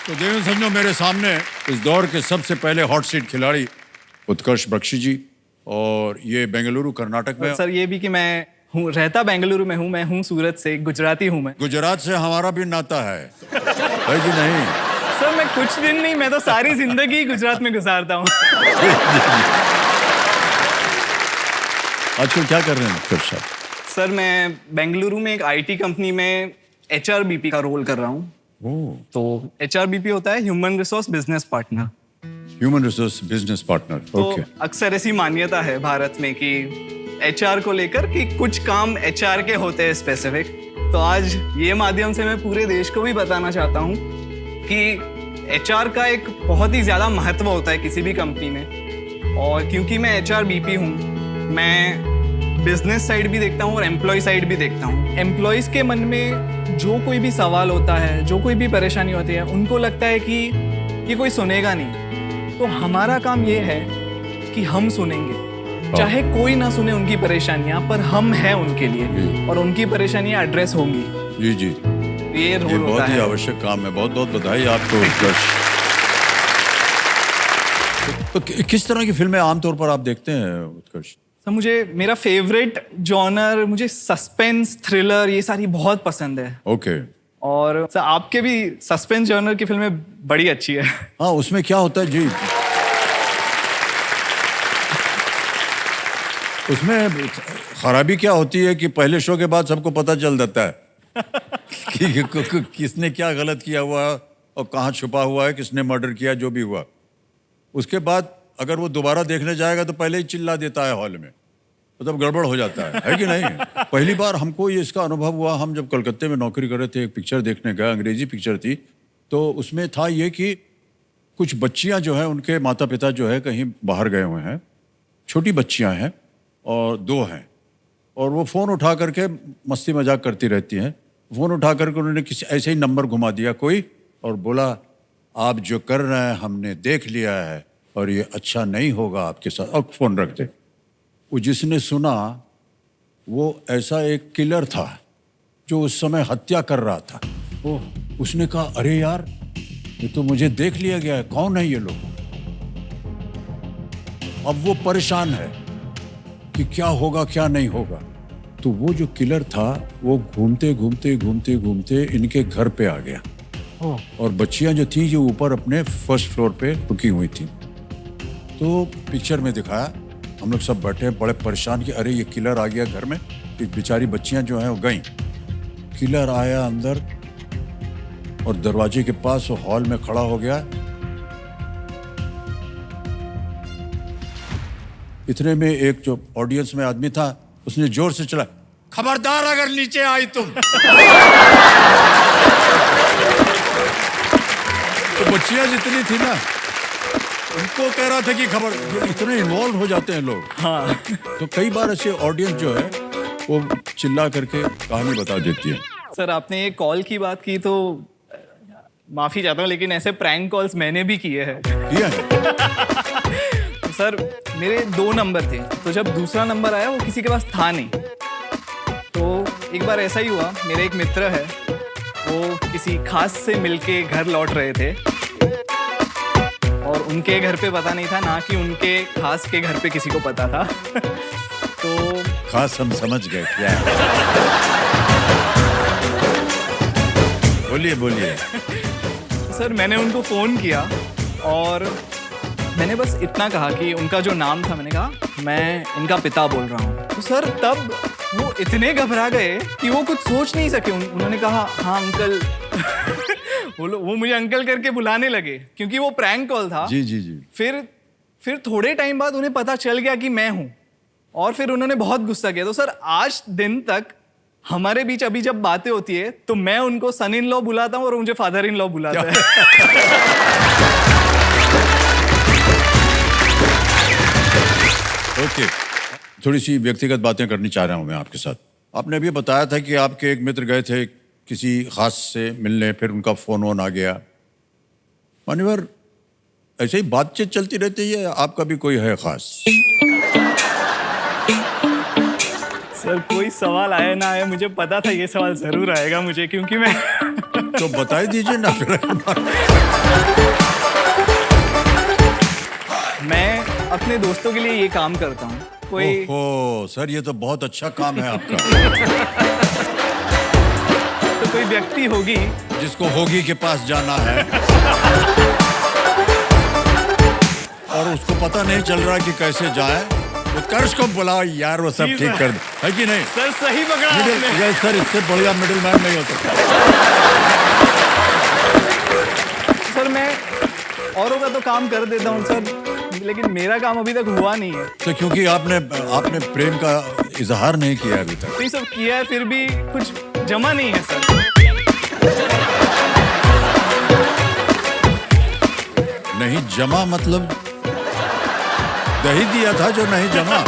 तो देवेंद्र सज्जनों, मेरे सामने इस दौर के सबसे पहले हॉट सीट खिलाड़ी उत्कर्ष बख्शी जी, और ये बेंगलुरु कर्नाटक में। सर ये भी कि मैं हूँ, रहता बेंगलुरु में हूँ, मैं हूँ सूरत से, गुजराती हूँ मैं। गुजरात से हमारा भी नाता है कि नहीं? सर मैं कुछ दिन नहीं, मैं तो सारी जिंदगी गुजरात में गुजारता हूँ। आजकल क्या कर रहे हैं उत्कर्ष साहब? सर मैं बेंगलुरु में एक आईटी कंपनी में HRBP का रोल कर रहा हूँ। तो HRBP होता है human resource business partner. Human resource business partner. तो अक्सर ऐसी मान्यता है भारत में कि HR को लेकर कि कुछ काम HR के होते हैं स्पेसिफिक। तो आज ये माध्यम से मैं पूरे देश को भी बताना चाहता हूँ कि HR का एक बहुत ही ज्यादा महत्व होता है किसी भी कंपनी में। और क्योंकि मैं HRBP हूँ, मैं बिजनेस साइड भी देखता हूँ और एम्प्लॉय साइड भी देखता हूँ। एम्प्लॉयज के मन में जो कोई भी सवाल होता है, जो कोई भी परेशानी होती है, उनको लगता है कि ये कोई सुनेगा नहीं। तो हमारा काम ये है कि हम सुनेंगे, चाहे कोई ना सुने उनकी परेशानियां, पर हम हैं उनके लिए और उनकी परेशानियां एड्रेस होंगी। जी जी, ये रोल होता बहुत ही है। आवश्यक काम है। बहुत बहुत बधाई आपको उत्कर्ष। तो किस तरह की फिल्में आमतौर पर आप देखते हैं उत्कर्ष? तो मुझे मेरा फेवरेट जॉनर, मुझे सस्पेंस, थ्रिलर, ये सारी बहुत पसंद है। ओके। और सर आपके भी सस्पेंस जॉनर की फिल्में बड़ी अच्छी है। हाँ, उसमें क्या होता है जी? उसमें खराबी क्या होती है कि पहले शो के बाद सबको पता चल जाता है कि किसने क्या गलत किया हुआ है और कहाँ छुपा हुआ है, किसने मर्डर किया, जो भी हुआ। उसके बाद अगर वो दोबारा देखने जाएगा तो पहले ही चिल्ला देता है हॉल में, तो तब गड़बड़ हो जाता है कि नहीं? पहली बार हमको ये इसका अनुभव हुआ, हम जब कलकत्ते में नौकरी कर रहे थे, एक पिक्चर देखने गए, अंग्रेजी पिक्चर थी। तो उसमें था ये कि कुछ बच्चियां जो है, उनके माता पिता जो है कहीं बाहर गए हुए हैं, छोटी बच्चियां हैं और 2 हैं, और वो फ़ोन उठा करके मस्ती मजाक करती रहती हैं। फ़ोन उठा करके उन्होंने किसी ऐसे ही नंबर घुमा दिया कोई, और बोला आप जो कर रहे हैं हमने देख लिया है और ये अच्छा नहीं होगा आपके साथ, अब फ़ोन रख दे। वो जिसने सुना वो ऐसा एक किलर था जो उस समय हत्या कर रहा था। उसने कहा अरे यार, ये तो मुझे देख लिया गया है, कौन है ये लोग? अब वो परेशान है कि क्या होगा क्या नहीं होगा। तो वो जो किलर था वो घूमते घूमते घूमते घूमते इनके घर पे आ गया, और बच्चियां जो थी जो ऊपर अपने फर्स्ट फ्लोर पे रुकी हुई थी। तो पिक्चर में दिखाया, हम लोग सब बैठे बड़े परेशान कि अरे ये किलर आ गया घर में। तो बेचारी बच्चियां जो हैं वो गईं। किलर आया अंदर और दरवाजे के पास वो हॉल में खड़ा हो गया। इतने में एक जो ऑडियंस में आदमी था, उसने जोर से चला, खबरदार अगर नीचे आई तुम। तो बच्चियां जितनी थी ना, उनको कह रहा था कि खबर, इतने इन्वॉल्व हो जाते हैं लोग। हाँ। तो कई बार ऐसे ऑडियंस जो है वो चिल्ला करके कहानी बता देती है। सर आपने ये कॉल की बात की तो माफी चाहता हूँ, लेकिन ऐसे प्रैंक कॉल्स मैंने भी किए हैं। किया है? तो सर मेरे 2 नंबर थे, तो जब दूसरा नंबर आया वो किसी के पास था नहीं। तो एक बार ऐसा ही हुआ, मेरे एक मित्र है, वो किसी खास से मिलके घर लौट रहे थे और उनके घर पे पता नहीं था, ना कि उनके खास के घर पे किसी को पता था। तो खास हम समझ गए क्या है। बोलिए बोलिए। सर मैंने उनको फ़ोन किया और मैंने बस इतना कहा कि उनका जो नाम था, मैंने कहा मैं इनका पिता बोल रहा हूँ। तो सर तब वो इतने घबरा गए कि वो कुछ सोच नहीं सके। उन्होंने कहा हाँ अंकल। वो मुझे अंकल करके बुलाने लगे क्योंकि वो प्रैंक कॉल था। जी जी जी। फिर थोड़े टाइम बाद उन्हें पता चल गया कि मैं हूँ, और फिर उन्होंने बहुत गुस्सा किया। तो सर आज दिन तक हमारे बीच अभी जब बातें होती है तो मैं उनको सन इन लॉ बुलाता हूँ और मुझे फादर इन लॉ बुलाता है। ओके, थोड़ी सी व्यक्तिगत बातें करनी चाह रहा हूँ मैं आपके साथ। आपने अभी बताया था कि आपके एक मित्र गए थे किसी खास से मिलने, फिर उनका फोन वोन आ गया। मान्यवर, ऐसे ही बातचीत चलती रहती है, आपका भी कोई है खास? सर कोई सवाल आया ना आया, मुझे पता था ये सवाल जरूर आएगा मुझे, क्योंकि मैं तो बता ही दीजिए ना फिर। मैं अपने दोस्तों के लिए ये काम करता हूँ। कोई ओहो सर, ये तो बहुत अच्छा काम है आपका। तो कोई व्यक्ति होगी जिसको होगी के पास जाना है और उसको पता नहीं चल रहा कि कैसे जाए, उत्कर्ष को बुलाओ यार, वो सब जी ठीक सर। कर दे, है कि नहीं? सर सही पकड़ा आपने। मिडिल सर, इससे बढ़िया मिडिल मैन नहीं हो सकता। सर मैं औरों का तो काम कर देता हूँ सर, लेकिन मेरा काम अभी तक हुआ नहीं है। तो क्योंकि आपने प्रेम का इजहार नहीं किया अभी तक। तो ये सब किया है फिर भी कुछ जमा नहीं है सर। नहीं जमा मतलब दही दिया था जो नहीं जमा।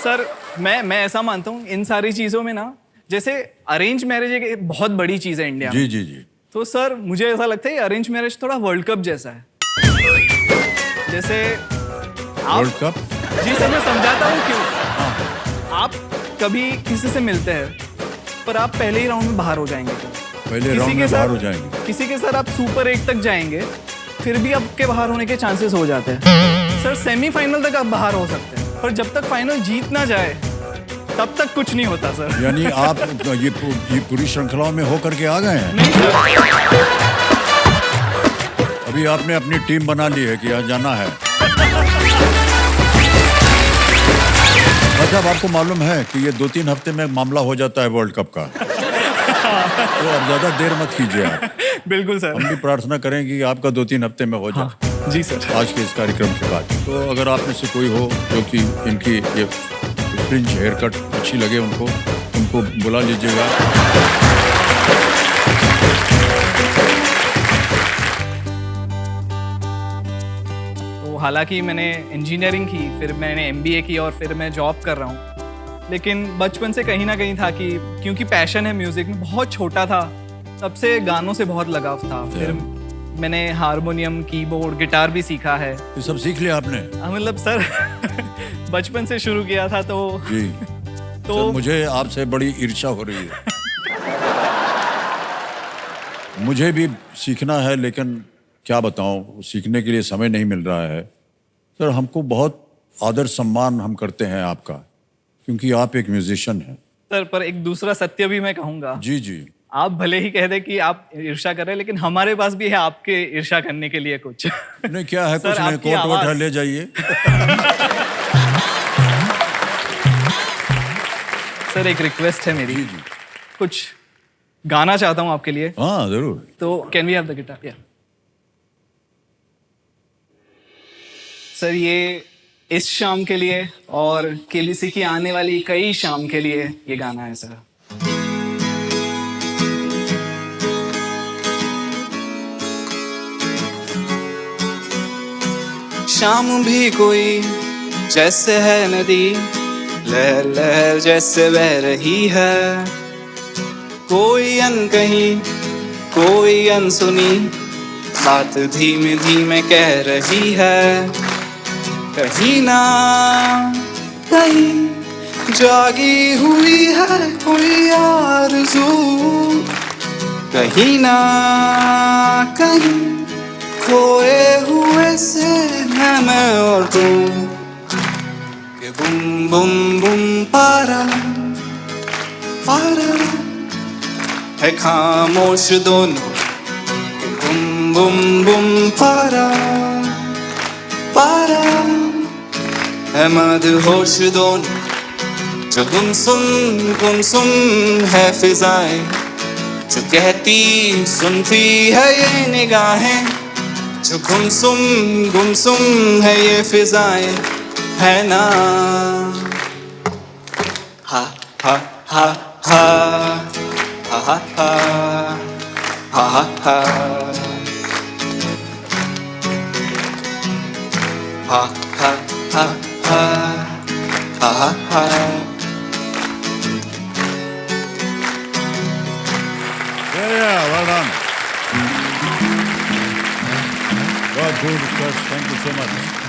सर मैं ऐसा मानता हूँ इन सारी चीजों में ना, जैसे अरेंज मैरिज एक बहुत बड़ी चीज है इंडिया में। जी जी जी। तो सर मुझे ऐसा लगता है अरेंज मैरिज थोड़ा वर्ल्ड कप जैसा है। जैसे वर्ल्ड कप? जी सर मैं समझाता हूँ क्यों। आप कभी किसी से मिलते हैं पर आप पहले ही राउंड में बाहर हो जाएंगे। पहले राउंड में बाहर हो जाएंगे। किसी के साथ आप सुपर 8 तक जाएंगे, फिर भी आपके बाहर होने के चांसेस हो जाते हैं। सर सेमीफाइनल तक आप बाहर हो सकते हैं, पर जब तक फाइनल जीत ना जाए तब तक कुछ नहीं होता सर। यानी आप ये पूरी श्रृंखलाओं में होकर के आ गए हैं? नहीं सर। अभी आपने अपनी टीम बना ली है कि यहाँ जाना है। मतलब आपको मालूम है कि ये 2-3 हफ्ते में मामला हो जाता है वर्ल्ड कप का। तो अब ज्यादा देर मत कीजिए आप। बिल्कुल सर। हम भी प्रार्थना करेंगे कि आपका 2-3 हफ्ते में हो जाए। हाँ, जी सर। आज के इस कार्यक्रम के बाद तो अगर आप में से कोई हो जो कि इनकी ये फ्रिंज हेयर कट अच्छी लगे उनको बुला लीजिएगा। तो हालांकि मैंने इंजीनियरिंग की, फिर मैंने MBA की और फिर मैं जॉब कर रहा हूँ, लेकिन बचपन से कहीं ना कहीं था कि क्योंकि पैशन है म्यूजिक में, बहुत छोटा था तब से गानों से बहुत लगाव था। फिर मैंने हारमोनियम, कीबोर्ड, गिटार भी सीखा है। ये सब सीख लिया आपने? मतलब सर बचपन से शुरू किया था तो जी। तो सर, मुझे आपसे बड़ी ईर्ष्या हो रही है। मुझे भी सीखना है, लेकिन क्या बताऊं, सीखने के लिए समय नहीं मिल रहा है। सर हमको बहुत आदर सम्मान हम करते हैं आपका, क्योंकि आप एक म्यूजिशियन हैं। सर पर एक दूसरा सत्य भी मैं कहूंगा। जी जी। आप भले ही कह दे कि आप ईर्ष्या कर रहे हैं, लेकिन हमारे पास भी है आपके ईर्ष्या करने के लिए कुछ। नहीं क्या है, सर, कुछ नहीं, आपकी कोट वोट है, आवाज। ले जाइए। सर एक रिक्वेस्ट है मेरी, जी जी। कुछ गाना चाहता हूँ आपके लिए। हाँ जरूर। तो can we have the guitar? या सर ये इस शाम के लिए और केबीसी की आने वाली कई शाम के लिए ये गाना है सर। शाम भी कोई जैसे है नदी, लहर लहर जैसे बह रही है, कोई अनकही कोई अनसुनी बात धीमे धीमे कह रही है। कहीं ना कहीं जागी हुई है कोई आरज़ू, कहीं ना कहीं खोए हुए से है मैं और तुम, कि बुम बुम बुम पारा पारा है खामोश दोनों, कि बुम बुम बुम पारा पारा है मदहोश दोनों, जो गुमसुम है फिजाएं, जो कहती सुनती है ये निगाहें, जो गुमसुम है ये फिजाएं, है ना। हा हा हा हा हा हा हा हा हा ha ha ha ha ha ha ha. Yeah, well done. Well, good, Thank you so much.